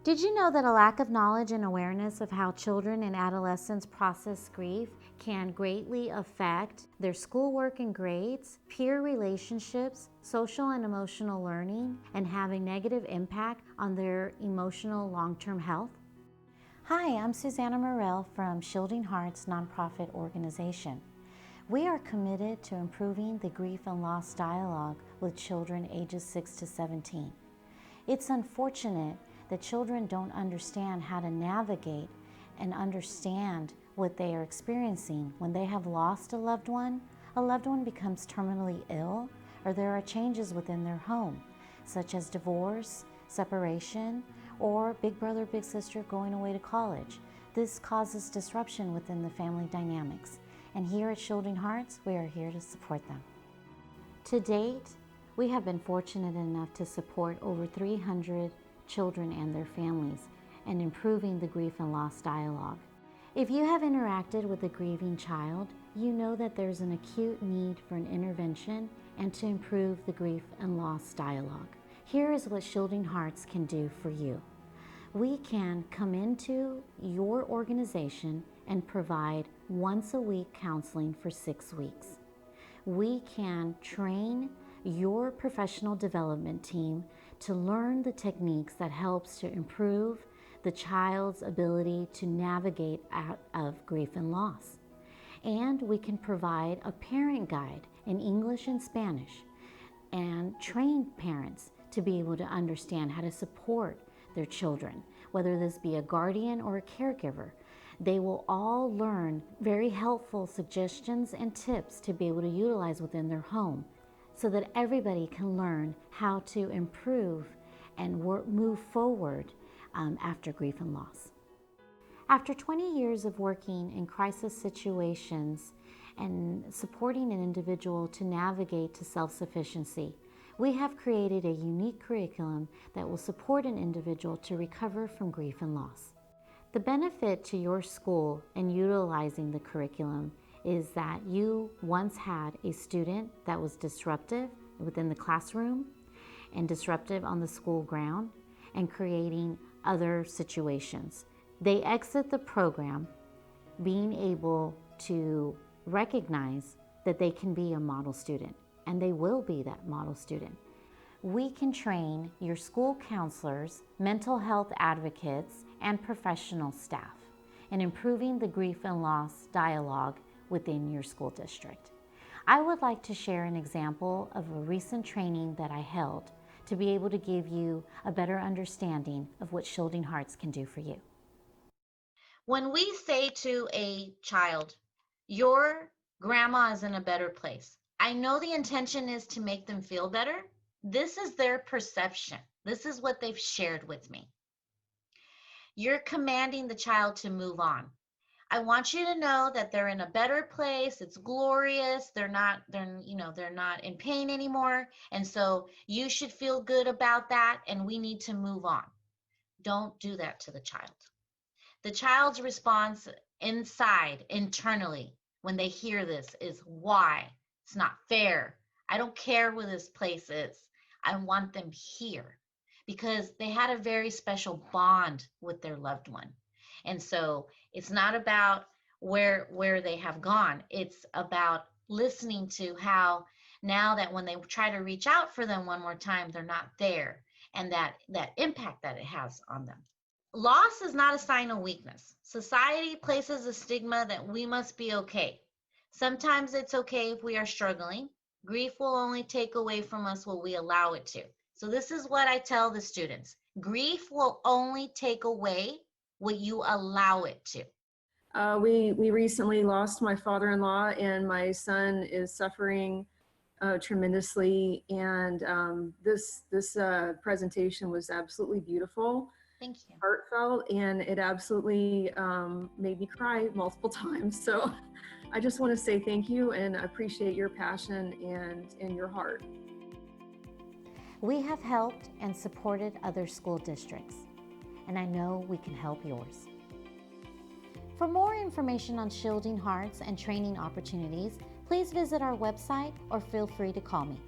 Did you know that a lack of knowledge and awareness of how children and adolescents process grief can greatly affect their schoolwork and grades, peer relationships, social and emotional learning, and have a negative impact on their emotional long-term health? Hi, I'm Susanna Morell from ShieldingHearts nonprofit organization. We are committed to improving the grief and loss dialogue with children ages 6 to 17. It's unfortunate that children don't understand how to navigate and understand what they are experiencing when they have lost a loved one becomes terminally ill, or there are changes within their home, such as divorce, separation, or big brother, big sister going away to college. This causes disruption within the family dynamics, and here at Shielding Hearts, we are here to support them. To date, we have been fortunate enough to support over 300 children and their families and improving the grief and loss dialogue. If you have interacted with a grieving child, you know that there's an acute need for an intervention and to improve the grief and loss dialogue. Here is what Shielding Hearts can do for you. We can come into your organization and provide once-a-week counseling for 6 weeks. We can train your professional development team to learn the techniques that helps to improve the child's ability to navigate out of grief and loss. And we can provide a parent guide in English and Spanish and train parents to be able to understand how to support their children, whether this be a guardian or a caregiver. They will all learn very helpful suggestions and tips to be able to utilize within their home, so that everybody can learn how to improve and move forward after grief and loss. After 20 years of working in crisis situations and supporting an individual to navigate to self-sufficiency, we have created a unique curriculum that will support an individual to recover from grief and loss. The benefit to your school in utilizing the curriculum is that you once had a student that was disruptive within the classroom and disruptive on the school ground and creating other situations. They exit the program being able to recognize that they can be a model student, and they will be that model student. We can train your school counselors, mental health advocates, and professional staff in improving the grief and loss dialogue within your school district. I would like to share an example of a recent training that I held to be able to give you a better understanding of what Shielding Hearts can do for you. When we say to a child, your grandma is in a better place, I know the intention is to make them feel better. This is their perception. This is what they've shared with me. You're commanding the child to move on. I want you to know that they're in a better place. It's glorious. They're not in pain anymore. And so you should feel good about that. And we need to move on. Don't do that to the child. The child's response inside, internally, when they hear this is why? It's not fair. I don't care where this place is. I want them here because they had a very special bond with their loved one. And so it's not about where they have gone. It's about listening to how now that when they try to reach out for them one more time, they're not there, and that impact that it has on them. Loss is not a sign of weakness. Society places a stigma that we must be okay. Sometimes it's okay if we are struggling. Grief will only take away from us what we allow it to. So this is what I tell the students. Grief will only take away what you allow it to. We recently lost my father-in-law, and my son is suffering tremendously. And this presentation was absolutely beautiful. Thank you. Heartfelt, and it absolutely made me cry multiple times. So I just want to say thank you, and I appreciate your passion and your heart. We have helped and supported other school districts, and I know we can help yours. For more information on Shielding Hearts and training opportunities, please visit our website or feel free to call me.